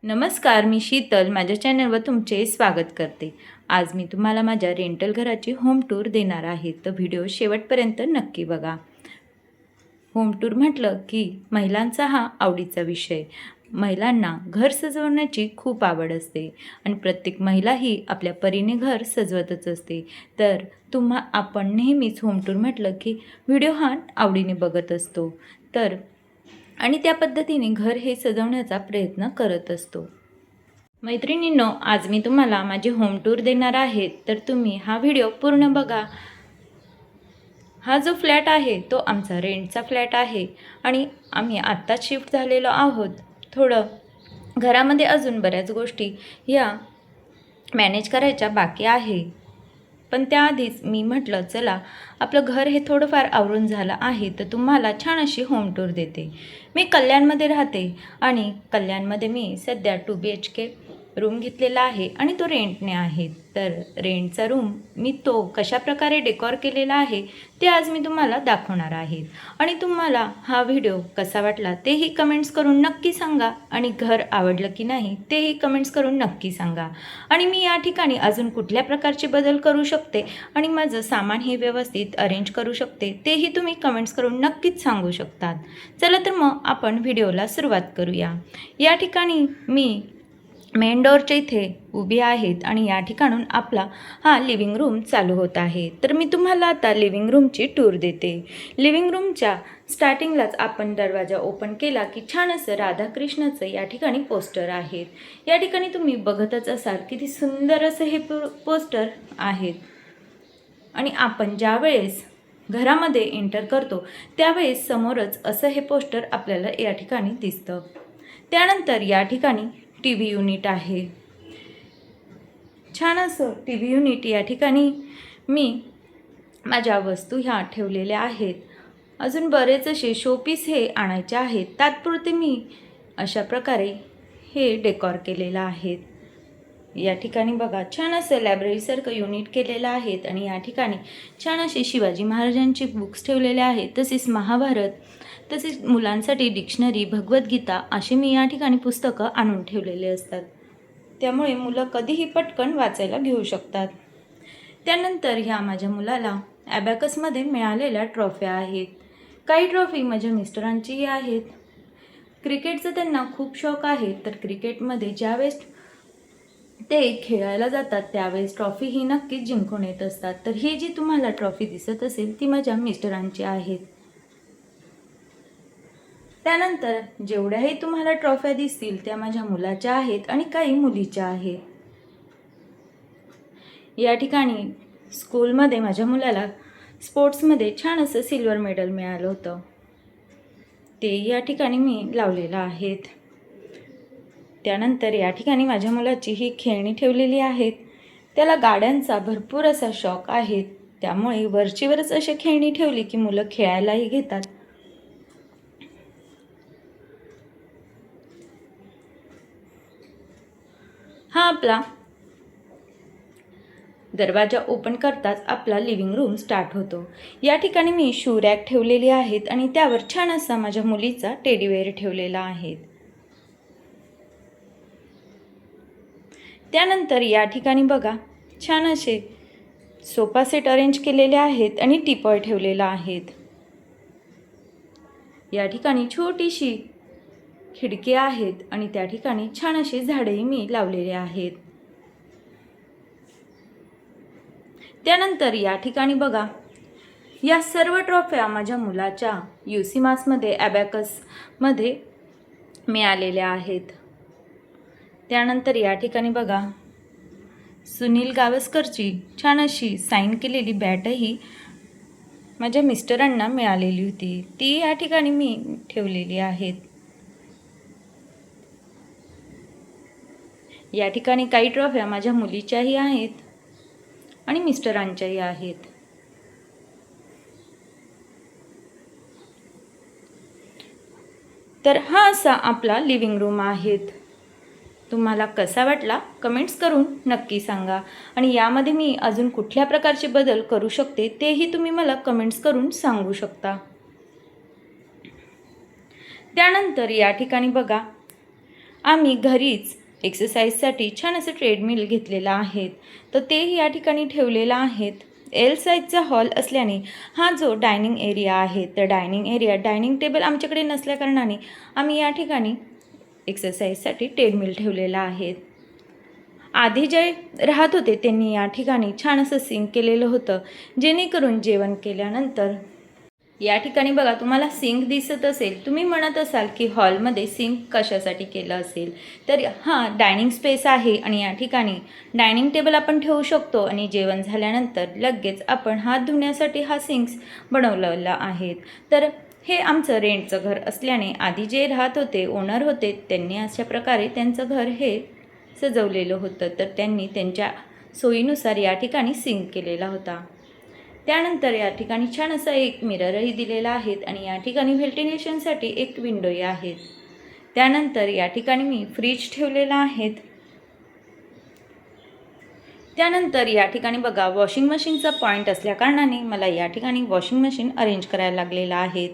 नमस्कार, मी शीतल माझ्या चॅनलवर तुमचे स्वागत करते। आज मी तुम्हाला माझ्या रेंटल घराची होम टूर देणार आहे, तर व्हिडिओ शेवटपर्यंत नक्की बघा। होम टूर म्हटलं की महिलांचा हा आवडीचा विषय। महिलांना घर सजवण्याची खूप आवड असते आणि प्रत्येक महिला ही आपल्या परीने घर सजवतच असते। तर आपण नेहमीच होम टूर म्हटलं की व्हिडिओ हा आवडीने बघत असतो आणि त्या पद्धतीने घर हे सजवण्याचा प्रयत्न करत असतो। मैत्रिणींनो, आज मी तुम्हाला माझी होम टूर देणार आहे, तर तुम्ही हा व्हिडिओ पूर्ण बघा। हा जो फ्लॅट आहे तो आमचा रेंटचा फ्लॅट आहे आणि आम्ही आत्ताच शिफ्ट झालेलो आहोत। थोडं घरामध्ये अजून बऱ्याच गोष्टी या मॅनेज करायच्या बाकी आहे, पण त्याआधीच मी म्हटलं चला आपलं घर हे थोडंफार आवरून झालं आहे, तर तुम्हाला छान अशी होम टूर देते। मी कल्याणमध्ये राहते आणि कल्याणमध्ये मी सध्या 2 BHK रूम घेतलेला आहे आणि तो रेंटने आहे। तर रेंटचा रूम मी तो कशाप्रकारे डेकोर केलेला आहे ते आज मी तुम्हाला दाखवणार आहे आणि तुम्हाला हा व्हिडिओ कसा वाटला तेही कमेंट्स करून नक्की सांगा आणि घर आवडलं की नाही तेही कमेंट्स करून नक्की सांगा। आणि मी या ठिकाणी अजून कुठल्या प्रकारचे बदल करू शकते आणि माझं सामान हे व्यवस्थित अरेंज करू शकते तेही तुम्ही कमेंट्स करून नक्कीच सांगू शकतात। चला तर मग आपण व्हिडिओला सुरुवात करूया। या ठिकाणी मी मेन डोअरच्या इथे उभी आहेत आणि या ठिकाणून आपला हा लिव्हिंग रूम चालू होत आहे। तर मी तुम्हाला आता लिव्हिंग रूमची टूर देते। लिव्हिंग रूमच्या स्टार्टिंगलाच आपण दरवाजा ओपन केला की छान असं राधाकृष्णाचं या ठिकाणी पोस्टर आहेत। या ठिकाणी तुम्ही बघतच असाल किती सुंदर असं हे पोस्टर आहेत आणि आपण ज्या वेळेस घरामध्ये एंटर करतो त्यावेळेस समोरच असं हे पोस्टर आपल्याला या ठिकाणी दिसतं। त्यानंतर या ठिकाणी TV युनिट आहे। छान असं TV युनिट या ठिकाणी मी माझ्या वस्तू ह्या ठेवलेल्या आहेत। अजून बरेच असे शोपीस हे आणायचे आहेत, तात्पुरते मी अशा प्रकारे हे डेकोर केलेलं आहे। या ठिकाणी बघा छान असं लायब्ररीसारखं युनिट केलेलं आहे आणि या ठिकाणी छान असे शिवाजी महाराजांचे बुक्स ठेवलेले आहेत, तसेच महाभारत, तसेच मुलांसाठी डिक्शनरी, भगवद्गीता असे मी या ठिकाणी पुस्तकं आणून ठेवलेले असतात, त्यामुळे मुलं कधीही पटकन वाचायला घेऊ शकतात। त्यानंतर ह्या माझ्या मुलाला ॲबॅकसमध्ये मिळालेल्या ट्रॉफ्या आहेत। काही ट्रॉफी माझ्या मिस्टरांचीही आहेत। क्रिकेटचा त्यांना खूप शौक आहे, तर क्रिकेटमध्ये ज्यावेळेस ते खेळायला जातात त्यावेळेस ट्रॉफी ही नक्कीच जिंकून येत असतात। तर ही जी तुम्हाला ट्रॉफी दिसत असेल ती माझ्या मिस्टरांची आहेत। त्यानंतर जेवढ्याही तुम्हाला ट्रॉफ्या दिसतील त्या माझ्या मुलाच्या आहेत आणि काही मुलीच्या आहेत। या ठिकाणी स्कूलमध्ये माझ्या मुलाला स्पोर्ट्समध्ये छान असं सिल्वर मेडल मिळालं होतं, ते या ठिकाणी मी लावलेलं आहेत। त्यानंतर या ठिकाणी माझ्या मुलाची ही खेळणी ठेवलेली आहेत। त्याला गाड्यांचा भरपूर असा शौक आहे, त्यामुळे वरचीवरच अशी खेळणी ठेवली की मुलं खेळायलाही घेतात। हा आपला दरवाजा ओपन करताच आपला लिव्हिंग रूम स्टार्ट होतो। या ठिकाणी मी शू रॅक ठेवलेली आहेत आणि त्यावर छान असा माझ्या मुलीचा टेडीवेअर ठेवलेला आहे। त्यानंतर या ठिकाणी बघा छान असे सोफा सेट अरेंज केलेले आहेत आणि टीपॉय ठेवलेला आहेत। या ठिकाणी छोटीशी खिडकी आहेत आणि त्या ठिकाणी छान असे झाडेही मी लावलेले आहेत। त्यानंतर या ठिकाणी बघा या सर्व ट्रॉफ्या माझ्या मुलाच्या UC मासमध्ये ॲबॅकसमध्ये मिळालेल्या आहेत। त्यानंतर या ठिकाणी बघा सुनील गावस्करची छान अशी साईन केलेली बॅटही माझ्या मिस्टरांना मिळालेली होती, ती या ठिकाणी मी ठेवलेली आहेत। या ठिकाणी काही ट्रॉफ्या माझ्या मुलीच्याही आहेत आणि मिस्टरांच्याही आहेत। तर हा असा आपला लिव्हिंग रूम आहे। तुम्हाला कसा वाटला कमेंट्स करून नक्की सांगा आणि यामध्ये मी अजून कुठल्या प्रकारचे बदल करू शकते तेही तुम्ही मला कमेंट्स करून सांगू शकता। त्यानंतर या ठिकाणी बघा आम्ही घरीच एक्सरसाइजसाठी छान असं ट्रेडमिल घेतलेला आहे, तर तेही या ठिकाणी ठेवलेलं आहेत. एल साईजचा हॉल असल्याने हा जो डायनिंग एरिया आहे, तर डायनिंग टेबल आमच्याकडे नसल्याकारणाने आम्ही या ठिकाणी एक्सरसाइजसाठी ट्रेडमिल ठेवलेला आहे. आधी जे राहत होते त्यांनी या ठिकाणी छान असं सिंक केलेलं होतं, जेणेकरून जेवण केल्यानंतर या ठिकाणी बघा तुम्हाला सिंक दिसत असेल. तुम्ही म्हणत असाल की हॉलमध्ये सिंक कशासाठी केलं असेल, तर हां, डायनिंग स्पेस आहे आणि या ठिकाणी डायनिंग टेबल आपण ठेवू शकतो आणि जेवण झाल्यानंतर लगेच आपण हात धुण्यासाठी हा सिंक्स बनवलेला आहे. तर हे आमचं रेंटचं घर असल्याने आधी जे राहत होते ओनर होते त्यांनी अशा प्रकारे त्यांचं घर हे सजवलेलं होतं, तर त्यांनी त्यांच्या सोयीनुसार या ठिकाणी सिंक केलेला होता. त्यानंतर या ठिकाणी छान असा एक मिररही दिलेला आहे आणि या ठिकाणी व्हेंटिलेशनसाठी एक विंडोही आहेत. त्यानंतर या ठिकाणी मी फ्रीज ठेवलेला आहे. त्यानंतर या ठिकाणी बघा वॉशिंग मशीनचा पॉईंट असल्याकारणाने मला या ठिकाणी वॉशिंग मशीन अरेंज करायला लागलेला आहे.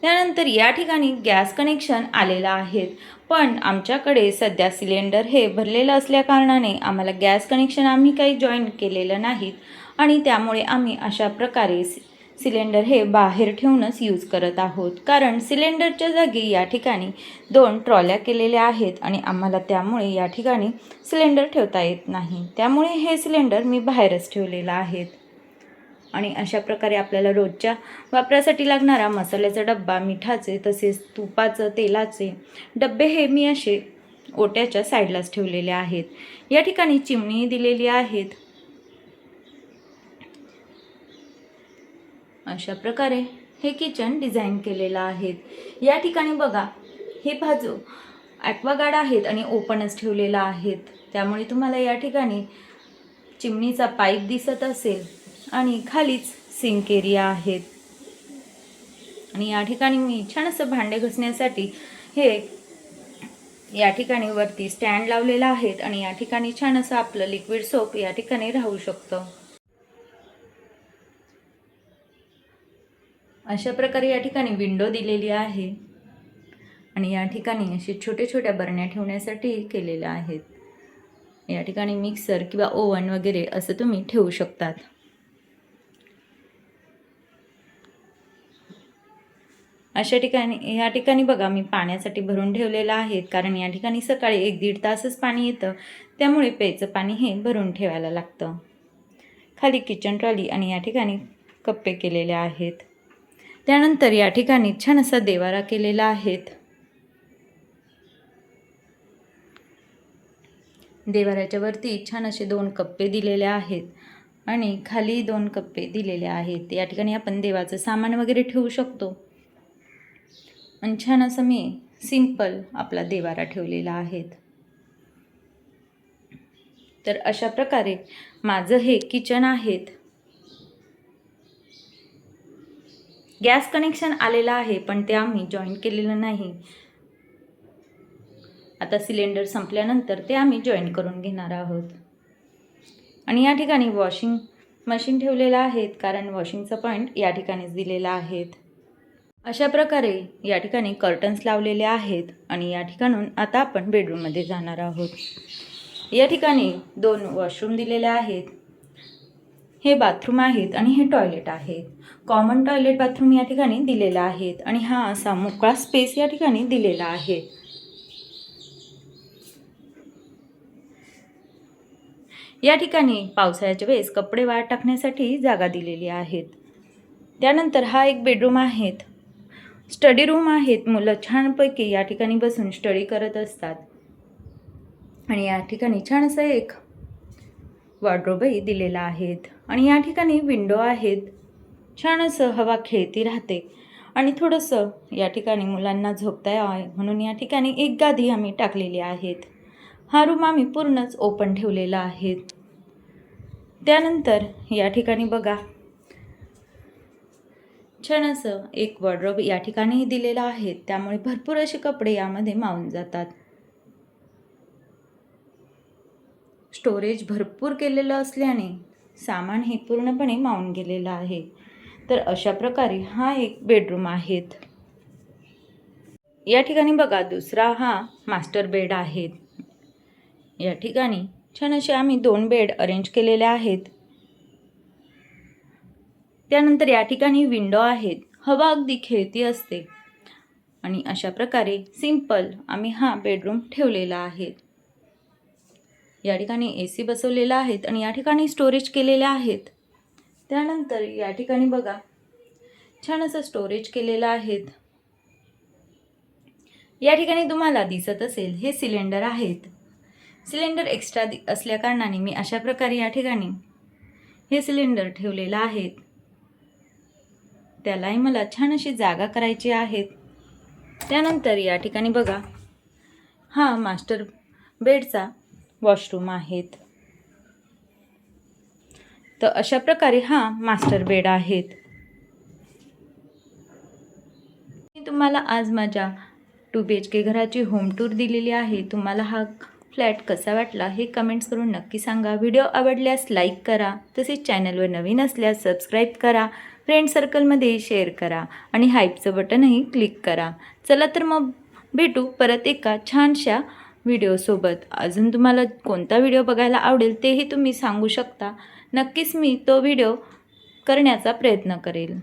त्यानंतर या ठिकाणी गॅस कनेक्शन आलेलं आहे, पण आमच्याकडे सध्या सिलेंडर हे भरलेलं असल्याकारणाने आम्हाला गॅस कनेक्शन आम्ही काही जॉईन केलेलं नाहीत आणि त्यामुळे आम्ही अशा प्रकारे सिलेंडर हे बाहेर ठेवूनच यूज करत आहोत, कारण सिलेंडरच्या जागी या ठिकाणी 2 ट्रॉल्या केलेल्या आहेत आणि आम्हाला त्यामुळे या ठिकाणी सिलेंडर ठेवता येत नाही. त्यामुळे हे सिलेंडर मी बाहेरच ठेवलेलं आहे. आणि अशा प्रकारे आपल्याला रोजच्या वापरासाठी लागणारा मसाल्याचा डब्बा, मिठाचे तसेच तुपाचं, तेलाचे डब्बे हे मी असे ओट्याच्या साईडलाच ठेवलेले आहेत. या ठिकाणी चिमणी दिलेली आहेत. अशा प्रकारे हे किचन डिझाईन केलेलं आहे. या ठिकाणी बघा हे बाजू ॲक्वागार्ड आहेत आणि ओपनच ठेवलेला आहेत, त्यामुळे तुम्हाला या ठिकाणी चिमणीचा पाईप दिसत असेल आणि खालीच सिंक एरिया आहेत. आणि या ठिकाणी मी छान असं भांडे घासण्यासाठी हे या ठिकाणी वरती स्टँड लावलेला आहे आणि या ठिकाणी छान असं आपलं लिक्विड सोप या ठिकाणी राहू शकतं. अशा प्रकारे या ठिकाणी विंडो दिलेली आहे आणि या ठिकाणी असे छोटे छोट्या बरण्या ठेवण्यासाठी केलेल्या आहेत. या ठिकाणी मिक्सर किंवा ओव्हन वगैरे असं तुम्ही ठेवू शकतात. अशा ठिकाणी या ठिकाणी बघा मी पाण्यासाठी भरून ठेवलेलं आहे, कारण या ठिकाणी सकाळी 1-1.5 तासच पाणी येतं, त्यामुळे प्यायचं पाणी हे भरून ठेवायला लागतं. खाली किचन ट्रॉली आणि या ठिकाणी कप्पे केलेले आहेत. त्यानंतर या ठिकाणी छान असा देवारा केलेला आहे. देवाऱ्याच्या वरती छान असे 2 कप्पे दिलेले आहेत आणि खाली 2 कप्पे दिलेले आहेत. या ठिकाणी आपण देवाचं सामान वगैरे ठेवू शकतो आणि छान असं मी सिंपल आपला देवारा ठेवलेला आहे. तर अशा प्रकारे माझं हे किचन आहे. गॅस कनेक्शन आलेलं आहे, पण ते आम्ही जॉईन केलेलं नाही. आता सिलेंडर संपल्यानंतर ते आम्ही जॉईन करून घेणार आहोत. आणि या ठिकाणी वॉशिंग मशीन ठेवलेलं आहे, कारण वॉशिंगचा पॉईंट या ठिकाणीच दिलेला आहे. अशा प्रकारे या ठिकाणी कर्टन्स लावलेले आहेत आणि या ठिकाणून आता आपण बेडरूममध्ये जाणार आहोत. या ठिकाणी 2 वॉशरूम दिलेले आहेत. हे बाथरूम आहेत आणि हे टॉयलेट आहेत. कॉमन टॉयलेट बाथरूम या ठिकाणी दिलेला आहे आणि हा असा मोकळा स्पेस या ठिकाणी दिलेला आहे. या ठिकाणी पावसाळ्याच्या वेळेस कपडे वाळत टाकण्यासाठी जागा दिलेली आहेत. त्यानंतर हा एक बेडरूम आहे. स्टडी रूम आहेत. मुलं छानपैकी या ठिकाणी बसून स्टडी करत असतात आणि या ठिकाणी छान असं एक वॉर्डरोबही दिलेला आहे आणि या ठिकाणी विंडो आहेत. छान असं हवा खेळती राहते आणि थोडंसं या ठिकाणी मुलांना झोपता यावं म्हणून या ठिकाणी एक गादी आम्ही टाकलेली आहेत. हा रूम आम्ही पूर्णच ओपन ठेवलेला आहे. त्यानंतर या ठिकाणी बघा छान असं एक वॉर्डरोब या ठिकाणी दिलेला आहे, त्यामुळे भरपूर असे कपडे यामध्ये मावून जातात. स्टोरेज भरपूर केलेलं असल्याने सामान हे पूर्णपणे मावून गेलेलं आहे. तर अशा प्रकारे हा एक बेडरूम आहे. या ठिकाणी बघा दुसरा हा मास्टर बेड आहे. या ठिकाणी छान असे आम्ही 2 बेड अरेंज केलेले आहेत. त्यानंतर या ठिकाणी विंडो आहेत. हवा अगदी खेळती असते आणि अशा प्रकारे सिंपल आम्ही हा बेडरूम ठेवलेला आहे. या ठिकाणी AC बसवलेला आहेत आणि या ठिकाणी स्टोरेज केलेले आहेत. त्यानंतर या ठिकाणी बघा छान असं स्टोरेज केलेलं आहेत. या ठिकाणी तुम्हाला दिसत असेल हे सिलेंडर आहेत. सिलेंडर एक्स्ट्रा असल्या कारणाने मी अशा प्रकारे या ठिकाणी हे सिलेंडर ठेवलेलं आहेत. त्यालाही मला छान अशी जागा करायची आहेत. त्यानंतर या ठिकाणी बघा हा मास्टर बेडचा वॉशरूम आहेत. तर अशा प्रकारे हा मास्टर बेड आहेत. मी तुम्हाला आज माझ्या 2 BHK घराची होम टूर दिलेली आहे. तुम्हाला हा फ्लॅट कसा वाटला हे कमेंट्स करून नक्की सांगा. व्हिडिओ आवडल्यास लाईक करा, तसेच चॅनलवर नवीन असल्यास सबस्क्राईब करा, फ्रेंड सर्कलमध्ये शेअर करा आणि हाईपचं बटनही क्लिक करा. चला तर मग भेटू परत एका छानशा व्हिडिओसोबत. अजून तुम्हाला कोणता व्हिडिओ बघायला आवडेल तेही तुम्ही सांगू शकता. नक्कीच मी तो व्हिडिओ करण्याचा प्रयत्न करेल.